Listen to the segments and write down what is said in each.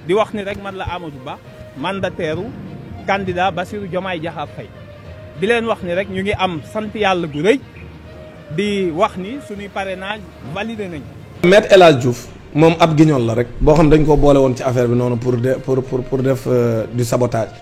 di wax ni rek man la Amadou Ba mandataire candidat Bassirou Diomaye Diakhar Faye di leen wax ni rek ñu ngi am sant yàlla gu rëy di wax ni suñuy parrainage validé nañ. Maître El Hadji Diouf moom ab guignol la rek boo xam dañ ko boole woon ci affaire bi noonu pour def du sabotage.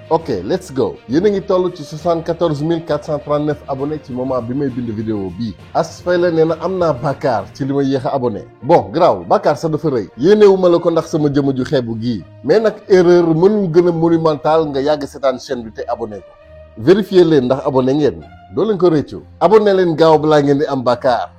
ok let's go yéen a ngi toll ci 74 439 abonnés ci moment bi may bind vidéo bii As Faye la nee na am naa bàkkaar ci li may yéex a abonné bon garaawul bàkkaar sax dafa rëy yéenewuma la ko ndax sama jëmm ju xeebu gii mais nag erreur mënul gën a monumental nga yàgg seetaan chaîne bi te abonné ko vérifier leen ndax abonné ngeen doo leen ko rëccu abonné leen gaaw balaa ngeen di am bàkkaar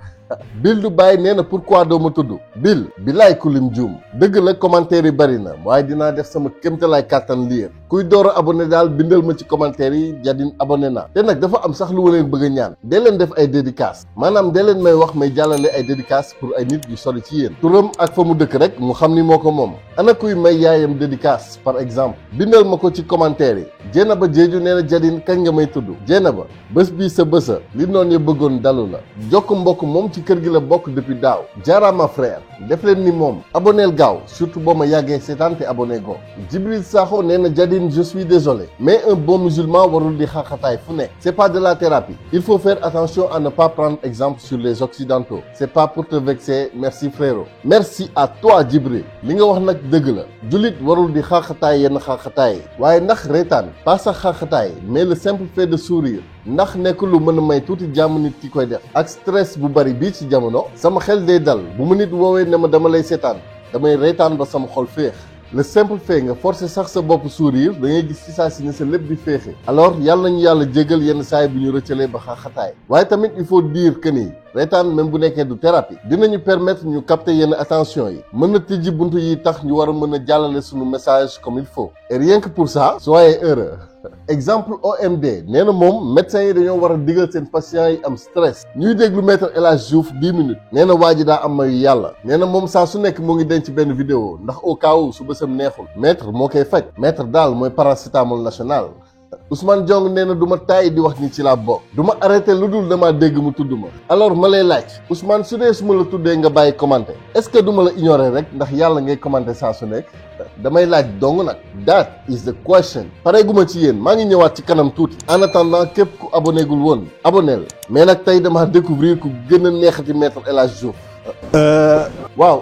Bill du bàyyi nee na pourquoi doo ma tudd Bill bilaay ku lim juum dëgg la commentaire yi bari na waaye dinaa def sama kéemtalaay kàttan liir kuy door a abonné daal bindal ma ci commentaire yi Jadine abonné na te nag dafa am sax lu ma leen bëgg a ñaan dee leen def ay dédicace maanaam dee leen may wax may jàllale ay dédicace pour ay nit yu sori ci yéen turam ak fa mu dëkk rek mu xam ni moo ko moom ana kuy may yaayam dédicace par exemple bindal ma ko ci commentaire yi Jéenaba Jeeju nee na Jadine kañ nga may tudd Jéenaba bés bii sa bésa li noonu ya bëggoon dalu la jokk mbokk moom ci kër gi la bokk depuis daaw jaaraama frère def leen ni moom aboneel gaaw surtout boo ma yàggee seetaan te abonné go Djibril Sakho nee na Jadine je suis désolé mais un bon musulman warul di xaaxataay fu nekk c'est pas de la thérapie il faut faire attention à ne pas prendre exemple sur les occidentaux c'est pas pour te vexer merci frérot merci à toi Djibril li nga wax nag dëgg la jullit warul di xaaxataay yenn xaaxataay waaye ndax reetaan pas sax xaaxataay mais le simple fait de sourire ndax nekk lu mën a may tuuti jàmm nit ki koy def ak stress bu bari bii ci jamono sama xel day dal bu mu nit woowee ne ma dama lay seetaan damay reetaan ba sama xol féex le simple fait nga forcer sax sa bopp sourire da ngay gis ci saa si ne sa lépp di féexe alors yàlla nañu yàlla jégal yenn saay bu ñu rëccalee ba xaaxataay waaye tamit il faut dire que ni reetaan même bu nekkee du thérapie dinañu permettre ñu capter yenn attention yi mën na tijji buntu yi tax ñu war a mën a jàllale suñu message comme il faut et rien que pour ça soyez heureux exemple OMD nee na moom médecins yi dañoo war a digal seen patients yi am stress ñuy déglu maître El Hadji Diouf 10 minutes nee na waa ji daa am mayu yàlla nee na moom saa su nekk mu ngi denc benn vidéo ndax au cas où su bësam neexul maître moo koy faj maître daal mooy paracétamol national Ousmane Diong nee na du ma tàyyi di wax ni ci laa bokk du ma arrêté lu dul dama dégg mu tudd ma alors ma lay laaj Ousmane su dee su ma la tuddee nga bàyyi commenter est-ce que du ma la ignorer rek ndax yàlla ngay commenter saa su nekk damay laaj dong nag that is the question pareeguma ci yéen maa ngi ñëwaat ci kanam tuuti en attendant képp ku abonné gul woon abonnel mais nag tey dama découvrir ku gën a neexati maître El Hadji Diouf waaw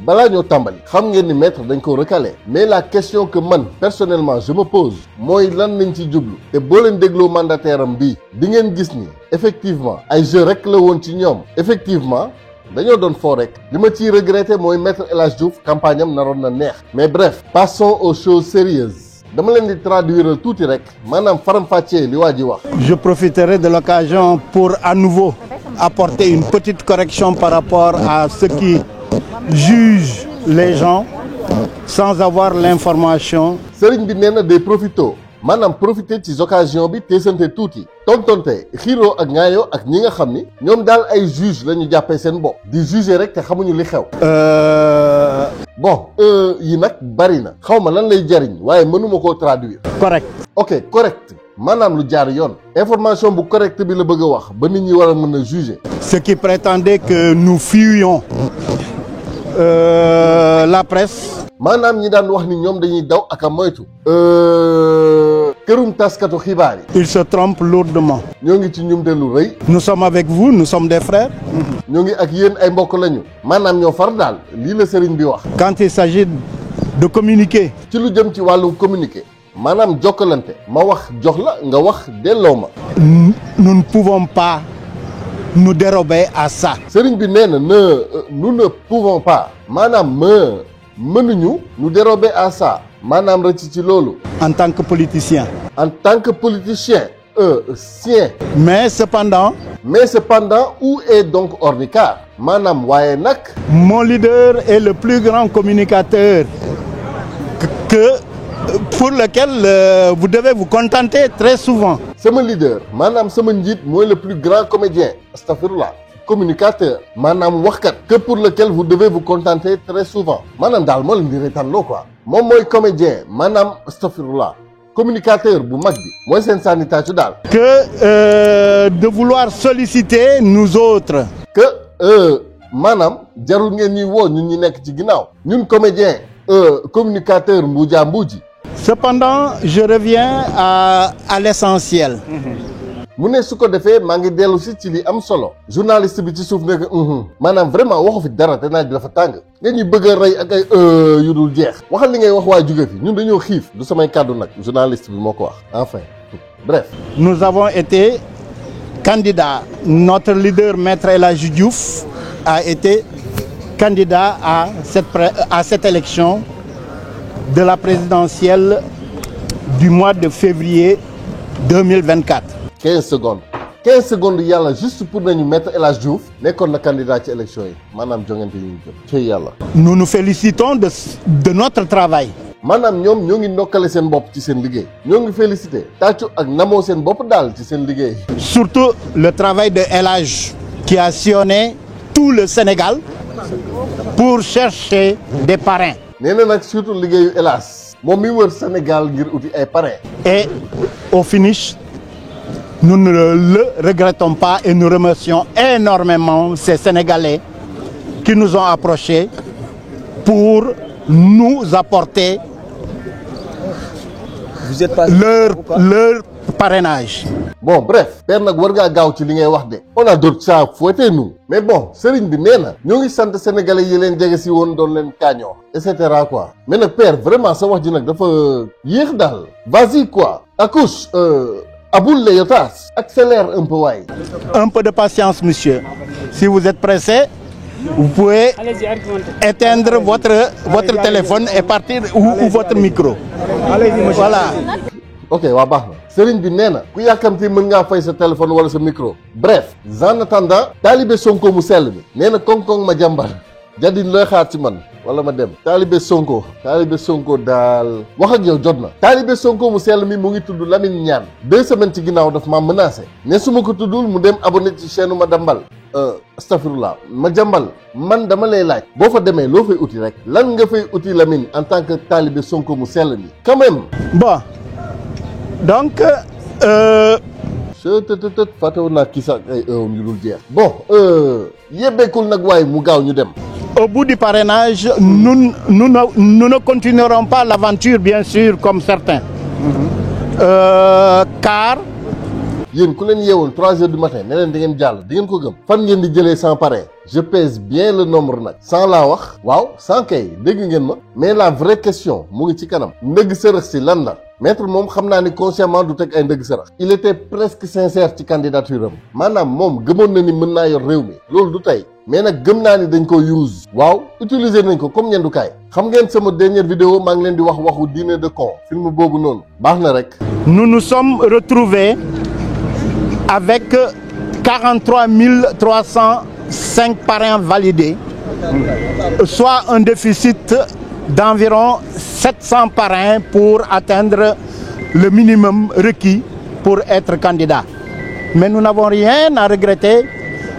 balaa ñoo tàmbali xam ngeen ni maître dañ ko recalé mais la question que man personnellement je me pose mooy lan lañ ci jublu te boo leen dégloo mandataire am bii di ngeen gis ni effectivement ay jeu rek la woon ci ñoom effectivement dañoo doon foo rek li ma ciy regretté mooy maître El Hadji Diouf campagne am naroon na neex mais bref passons aux choses sérieuses dama leen di traduire tuuti rek maanaam faram-fàccee li waa ji wax. Je profiterai de l'occasion pour à nouveau apporter une petite correction par rapport à ceux qui jugent les gens sans avoir l'information. sëriñ bi nee na day profito maanaam profiter ci occasion bi teesante tuuti tontonte xiiroo ak ŋaayoo ak ñi nga xam ni ñoom daal ay juge la ñu jàppee seen bopp di juger rek te xamuñu li xew. bon yi nag bari na xaw ma lan lay jariñ waaye mënuma koo traduire. Correct. ok correct maanaam lu jaar yoon information bu correct bi la bëgg a wax ba nit ñi war a mën a juger. Ceux qui prétendaient que nous fuyions la presse. maanaam ñi daan wax ni ñoom dañuy daw ak a moytu. kërum taskatu xibaar yi. Ils se trompent lourdement. ñoo ngi ci ñumte lu rëy. Nous sommes avec vous, nous sommes des frères. ñoo ngi ak yéen ay mbokk lañu. maanaam ñoo far daal lii la sëriñ bi wax. Quand il s'agit de communiquer. ci lu jëm ci wàllum communiquer. maanaam jokkalante. ma wax jox la nga wax delloo ma. Nous ne pouvons pas nous dérober à ça. sëriñ bi nee na nous ne pouvons pas. maanaam mënuñu nous dérober à ça. maanaam rëcc ci loolu. En tant que politicien. en tant que politicien. sien. Mais cependant. Où est donc Ornicar. maanaam waaye nag. Mon leader est le plus grand communicateur pour lequel vous devez vous contenter très souvent. sama leader maanaam sama njiit mooy le plus grand comédien astafirullah communicateur maanaam waxkat que pour lequel vous devez vous contenter très souvent maanaam daal moo leen di reetaan quoi moom mooy comédien maanaam astafirullah communicateur bu mag bi mooy seen sanitatu daal. Que de vouloir solliciter nous autres. que maanaam jarul ngeen ñuy woo ñun ñi nekk ci ginnaaw ñun comédien communicateur mbuujaa mbuuji. Cependant, je reviens à l'essentiel. mu ne su ko defee maa ngi dellu si ci li am solo journaliste bi ci suuf nekk maanaam vraiment waxu fi dara te naaj bi dafa tàng nga ñuy bëgg a rey ak ay yu dul jeex waxal li ngay wax waa jóge fi ñun dañoo xiif du samay kàddu nag journaliste bi moo ko wax enfin bref. Nous avons été candidats. Notre leader, Maître El Hadji Diouf, a été candidat à cette élection de la présidentielle du mois de février 2024. 15 secondes yàlla juste pour nañu Maître El Hadji Diouf nekkoon na candidat ci élection yi maanaam jongante yi ñu jëm ci yàlla. Nous nous félicitons de notre travail. maanaam ñoom ñoo ngi nokkale seen bopp ci seen liggéey ñoo ngi félicité tàccu ak namoo seen bopp daal ci seen liggéey. Surtout le travail de El Hadji qui a sillonné tout le Sénégal pour chercher des parrains. nee na nag surtout liggéeyu El Hadji moom mi wër Sénégal ngir uti ay parrains. Et au finish, nous ne le regrettons pas et nous remercions énormément ces Sénégalais qui nous ont approchés pour nous apporter leur parrainage. Bon bref père nag war ngaa gaaw ci li ngay wax de on a d'autres chats à fouetter nous mais bon sëriñ bi nee na ñoo ngi sant sénégalais yi leen jege si woon doon leen kaañoo et cetera quoi mais nag père vraiment sa wax ji nag dafa yéex daal vas-y quoi accouche aboule les yotas accélère un peu waay. Un peu de patience monsieur, si vous êtes pressé vous pouvez éteindre votre téléphone et partir ou votre micro. Voilà. ok waa baax na sëriñ bi nee na ku yàkkamti mën ngaa fay sa téléphone wala sa micro bref en attendant taalibe Sonko mu sell mi nee na koŋ-koŋ ma jàmbar jadin looy xaar ci man wala ma dem taalibe Sonko daal wax ak yow jot na taalibe Sonko mu sell mi mu ngi tudd Lamine Niane 2 semaines ci ginnaaw daf ma menacé ne su ma ko tuddul mu dem abonné ci chaîne ma dambal astafirullah ma jàmbal man dama lay laaj boo fa demee loo fay uti rek lan nga fay uti Lamine en tant que taalibe Sonko mu sell mi quand même. Bon donc tët fàttewoon naa kii sax ay yu dul jeex bon yebbeekul nag waaye mu gaaw ñu dem. Au bout du parrainage, nous ne continuerons pas l'aventure bien sûr comme certains. Car yéen ku leen yeewoon 3 heures du matin ne leen da ngeen jàll di ngeen ko gëm fan ngeen di jëlee 100 parrain je pèse bien le nombre nag 100 laa wax waaw 100 kay dégg ngeen ma mais la vraie question mu ngi ci kanam ndëgg sërëx si lan la maître moom xam naa ni consciemment du teg ay ndëgg sërëx il était presque sincère ci candidature am maanaam moom gëmoon na ni mën naa yor réew mi loolu du tey mais nag gëm naa ni dañ ko use waaw utiliser nañ ko comme ñendukaay xam ngeen sama dernière vidéo maa ngi leen di wax waxu dîner de con film boobu noonu baax na rek. nous nous sommes retrouvés avec 43 305 parrains validés, soit un déficit d'environ 700 parrains pour atteindre le minimum requis pour être candidat. Mais nous n'avons rien à regretter,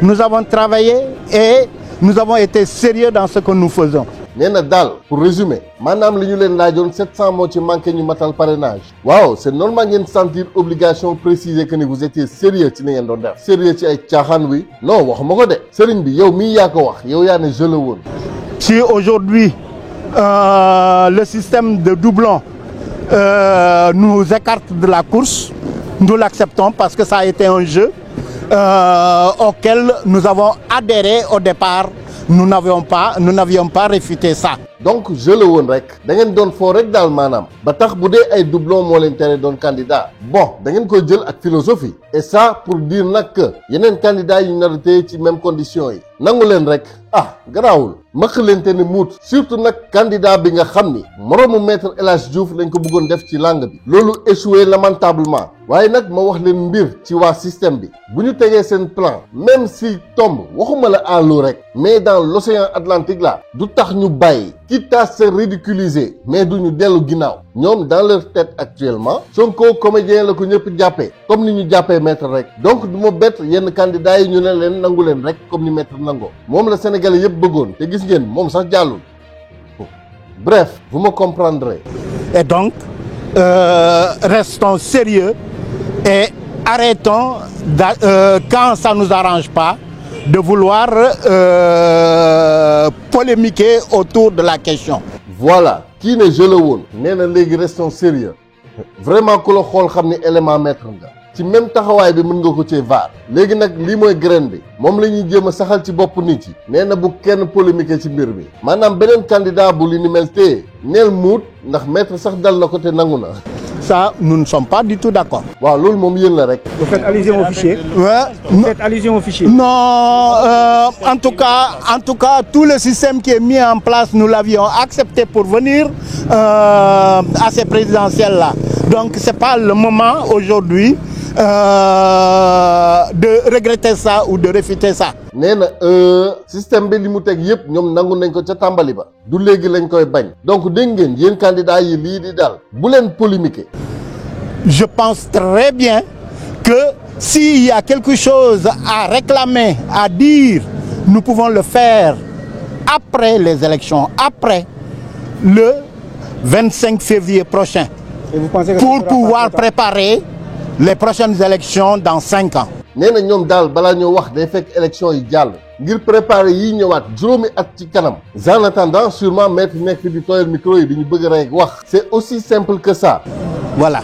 nous avons travaillé et nous avons été sérieux dans ce que nous faisons. nee na daal pour résumer maanaam li ñu leen laajoon 700 moo ci manqué ñu matal parrainage waaw c'est normal ngeen sentir obligation préciser que ni vous étiez sérieux ci li ngeen doon def sérieux ci ay caaxaan wi non waxuma ko de sëriñ bi yow mii yaa ko wax yow yaa ne je la woon. Si aujourd'hui le système de doublons nous écarte de la course, nous l'acceptons parce que ça a été un jeu auquel nous avons adhéré au départ. Nous n'avions pas réfuté ça. donc je la woon rek da ngeen doon foo rek daal maanaam ba tax bu dee ay doublon moo leen tere doon candidat bon da ngeen koy jël ak philosophie et ça pour dire nag que yeneen candidat yi ñu nar a téye ci même condition yi nangu leen rek ah garaawul maq leen te ni muut surtout nag candidat bi nga xam ni moroomu maître El Hadji Diouf lañ ko bëggoon def ci langue bi loolu échoué lamentablement waaye nag ma wax leen mbir ci waa système bi bu ñu tegee seen plan même si tombe waxuma la à l'eau rek mais dans l'océan Atlantique là du tax ñu bàyyi quitte à se ridiculiser mais duñu dellu ginnaaw ñoom dans leur tête actuellement Sonko comédien la ko ñëpp jàppee comme ni ñu jàppee maître rek donc du ma bett yenn candidats yi ñu ne leen nangu leen rek comme ni maître nangoo moom la Sénégalais yëpp bëggoon te gis ngeen moom sax jàllul bref vous me comprendrez. Et donc restons sérieux et arrêtons quand ça nous arrange pas de vouloir polémiquer autour de la question. Voilà kii ne je la woon nee na léegi restons sérieux vraiment ku la xool xam ni élément maître nga ci même taxawaay bi mën nga ko cee vaar léegi nag lii mooy graine bi moom la ñuy jéem a saxal ci bopp nit yi nee na bu kenn polémiquer ci mbir mi maanaam beneen candidat bu li ni mel téye neel muut ndax maître sax dal na ko te nangu na. Ça, nous ne sommes pas du tout d'accord. waaw loolu moom yéen la rek. Vous faites allusion au fichier. Vous faites allusion au fichier. Non, en tout cas, tout le système qui est mis en place, nous l'avions accepté pour venir à ces présidentielles-là. Donc, c'est pas le moment aujourd'hui de regretter ça ou de réfuter ça. nee na système bi li mu teg yëpp ñoom nangu nañ ko ca tàmbali ba du léegi lañ koy bañ donc dégg ngeen yéen candidats yi lii di daal bu leen polémiquer. Je pense très bien que s'il y a quelque chose à réclamer, à dire, nous pouvons le faire après les élections, après le 25 février prochain, Et vous pensez que pour pouvoir préparer les prochaines élections dans 5 ans. nee na ñoom daal balaa ñoo wax day fekk élection yi jàll ngir préparer yi ñëwaat juróomi at ci kanam en attendant sûrement maître nekk fi di tooyal micro yi dañu bëgg rek wax c'est aussi simple que ça. Voilà.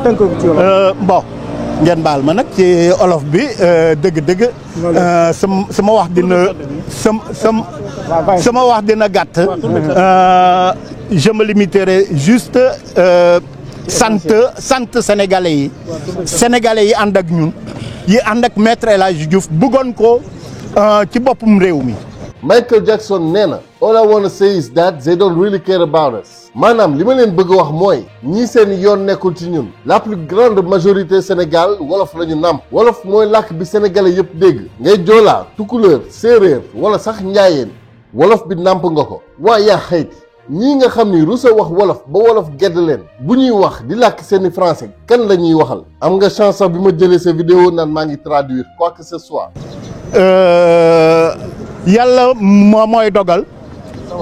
tënk ko ci wolof. Bon ngeen baal ma nag ci olof bi dëgg-dëgg sama wax dina sama wax dina gàtt. Je me limiterai juste sant sénégalais yi ànd ak ñun yi ànd ak maître El Hadji Diouf bëggoon ko ci boppum réew mi. Michael Jackson nee na all I wanna say is that they don't really care about us. maanaam li ma leen bëgg wax mooy ñii seen yoon nekkul ci ñun la plus grande majorité Sénégal wolof la ñu nàmp wolof mooy làkk bi sénégalais yëpp dégg ngay joolaa tukulóor séeréer wala sax njaayeen wolof bi nàmp nga ko waaye yaa xayti ñii nga xam ni rusa wax wolof ba wolof gedd leen bu ñuy wax di làkk seeni français kan la ñuy waxal am nga chance bi ma jëlee sa vidéo naan maa ngi traduire quoi que ce soit. Yàlla mooy dogal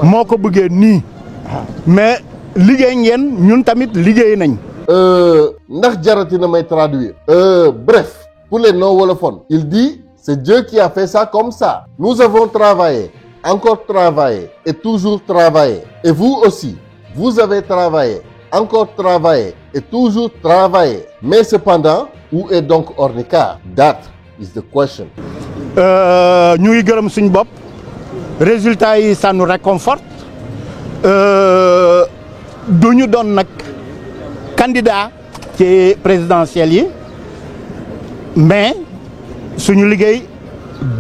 moo ko bëggee nii mais liggéey ngeen ñun tamit liggéey nañ. ndax jarati na may traduire. Bref pour les non wolophones il dit c'est Dieu qui a fait ça comme ça. Nous avons travaillé encore travaillé et toujours travaillé et vous aussi vous avez travaillé encore travaillé et toujours travaillé mais cependant où est donc Ornicar? That is the question. ñu ngi gërëm suñ bopp résultat yi ça nous réconforte du ñu doon nag candidat ci présidentielles yi mais suñu liggéey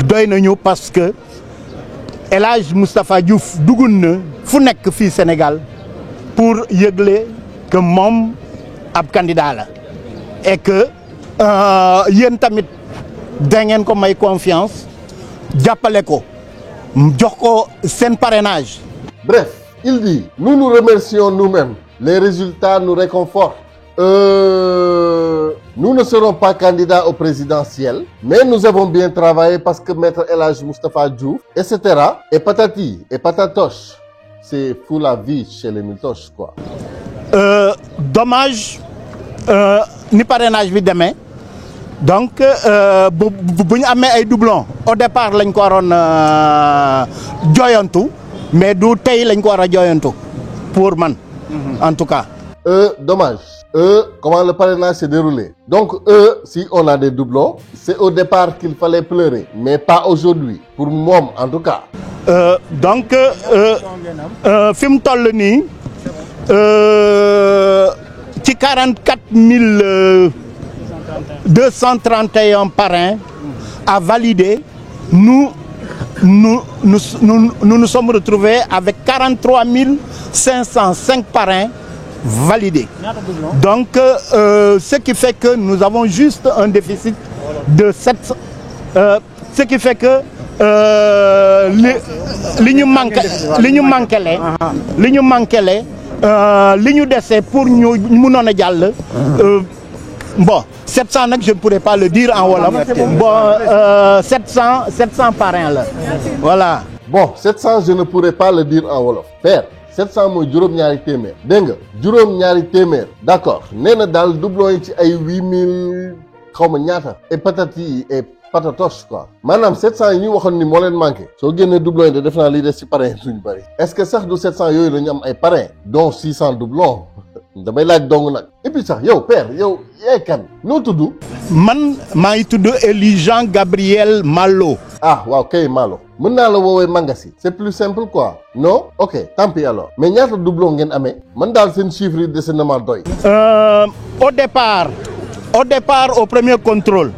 doy nañu parce que El Hadj Moustapha Diouf dugg na fu nekk fii Sénégal pour yëgle que moom ab candidat la et que yéen tamit da ngeen ko may confiance jàppale ko jox ko seen parrainage. Bref il dit nous nous remercions nous-mêmes les résultats nous réconfortent. Nous ne serons pas candidats au présidentiel mais nous avons bien travaillé parce que maître El Hadj Moustapha Diouf etc. et patati et patatoche c'est fou la vie chez les Miltoches quoi. Dommage ni parrainage bi demee donc bu ñu amee ay doublons au départ lañ ko waroon jooyantu mais du tey lañ ko war a jooyantu pour man en tout cas. Dommage. Comment le parrainage s'est déroulé. Donc si on a des doublons c'est au départ qu'il fallait pleurer mais pas aujourd'hui pour moom en tout cas. Donc fi mu toll nii ci 44 231 parrains à valider nous nous sommes retrouvés avec 43 505 parrains validés. Donc ce qui fait que nous avons juste un déficit de 7 ce qui fait que li ñu dese pour ñu mënoon a jàll bon 700 nag je ne pourrais pas le dire en wolof bon 700 parrains la voilà. Bon 700 je ne pourrais pas le dire en wolof. Père 700 mooy juróom-ñaari téeméer dégg nga juróom-ñaari téeméer d'accord nee na daal doublon yi ci ay 8000 xaw ma ñaata et patati et patatoche quoi maanaam 700 yi ñu waxoon ni moo leen manqué soo génnee doublon yi de def naa li des ci parrain suñu bëri est-ce que sax du 700 yooyu la ñu am ay parrain dont 600 doublons damay laaj dong nag et puis sax yow père yow yaay kan noo tudd. man maa ngi tudd Élie Jean Gabriel Malo. ah waaw kay Malo mën naa la woowee Mangasi c'est plus simple quoi non ok tant pis alors mais ñaata doublon ngeen amee man daal seen chiffre yi dese na ma doy. Au départ au premier contrôle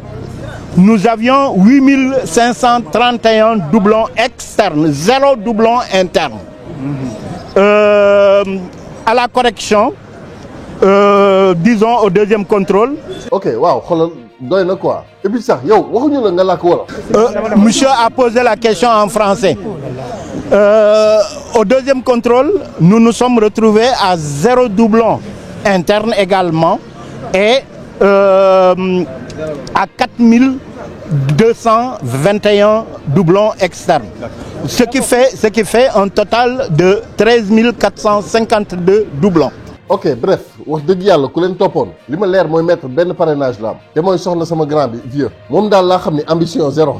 nous avions 8531 doublons externes 0 doublon interne. À la correction disons au deuxième contrôle. ok waaw xoolal doy na quoi et puis sax yow waxuñu la nga làkk wolof. Monsieur a posé la question en français. Au deuxième contrôle nous nous sommes retrouvés à 0 doublon interne également et à 4221 doublons externes. Ce qui fait un total de 13 452 doublons. ok bref wax dëgg yàlla ku leen toppoon li ma leer mooy mettre benn parrainage la am te mooy soxna sama grand bi vieux moom daal laa xam ni ambition zéro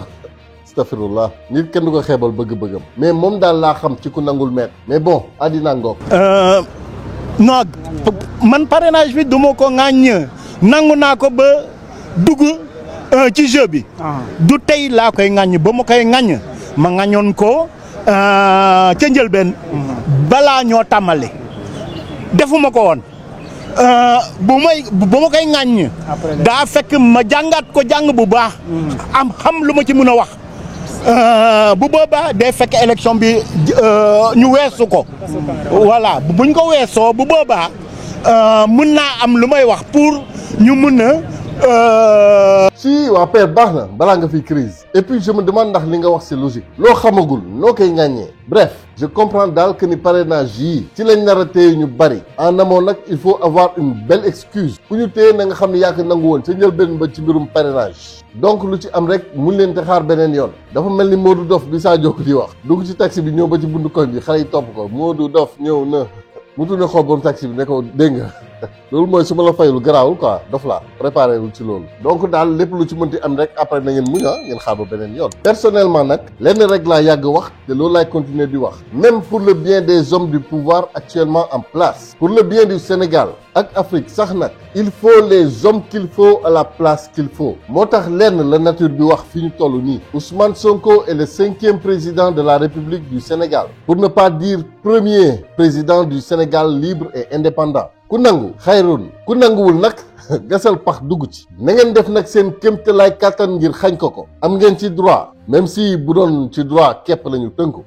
astafirullah nit kenn du ko xeebal bëgg-bëggam mais moom daal laa xam ci ku nangul mettre mais bon àddina ngoog. non man parrainage bi du ma ko ŋàññ nangu naa ko ba dugg ci jeu bi. du tey laa koy ŋàññ ba ma koy ŋàññ ma ŋàññoon ko ca njëlbeen balaa ñoo tàmmale defuma ko woon bu ma koy ŋàññ daa fekk ma jàngaat ko jàng bu baax am xam lu ma ci mën a wax bu boobaa day fekk élection bi ñu weesu ko voilà buñ ko weesoo bu boobaa mën naa am lu may wax pour ñu mën a si waa père baax na balaa nga fi crise et puis je me demande ndax li nga wax c'est logique loo xamagul noo koy ŋàññee bref je comprends daal que ni parrainage yii ci lañ nar a téye ñu bari en amont nag il faut avoir une belle excuse ku ñu téye na nga xam ne yaa ko nangu woon ca njëlbéen ba ci mbirum parrainage donc lu ci am rek mun leen te xaar beneen yoon dafa mel ni Modou Dof bi saa jokk di wax dugg ci taxi bi ñëw ba ci bundu koñ bi xale yi topp ko Modou Dof ñëw na mu tudd xool borom taxi bi ne ko dégg nga loolu mooy su ma la fayul garaawul quoi dof laa préparé wul ci loolu donc daal lépp lu ci mënti am rek après na ngeen muñ ngeen xaar ba beneen yoon personnellement nag lenn rek laa yàgg wax te loolu laay continuer di wax même pour le bien des hommes du pouvoir actuellement en place pour le bien du Sénégal ak Afrique sax nag il faut les hommes qu'il faut à la place qu'il faut moo tax lenn la nature bi wax fi ñu toll nii Ousmane Sonko est le 5e président de la République du Sénégal pour ne pas dire premier président du Sénégal libre et indépendant ku nangu xayrun ku nanguwul nag gasal pax dugg ci na ngeen def nag seen kéemtalaay kàttan ngir xañ ko am ngeen ci droit même si bu doon ci droit képp la ñu tënku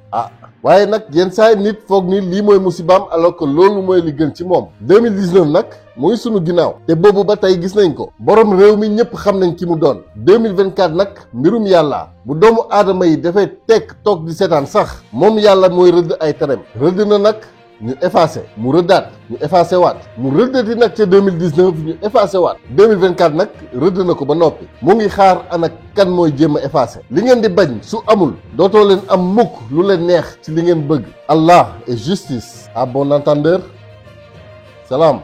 waaye nag yenn saa nit foog ni lii mooy musibaam alors que loolu mooy li gën ci moom 2019 nag muy sunu ginnaaw te boobu ba tey gis nañ ko borom réew mi ñëpp xam nañ ki mu doon 2024 nag mbirum yàlla bu doomu aadama yi dafay tekk toog di seetaan sax moom yàlla mooy rëdd ay terem rëdd na nag ñu effacé mu rëddaat ñu effacé waat mu rëddati nag ca 2019 ñu effacé waat 2024 nag rëdd na ko ba noppi mu ngi xaar ana kan mooy jéem a effacé li ngeen di bañ su amul dootoo leen am mukk lu leen neex ci li ngeen bëgg Allah et justice à bon entendeur salaam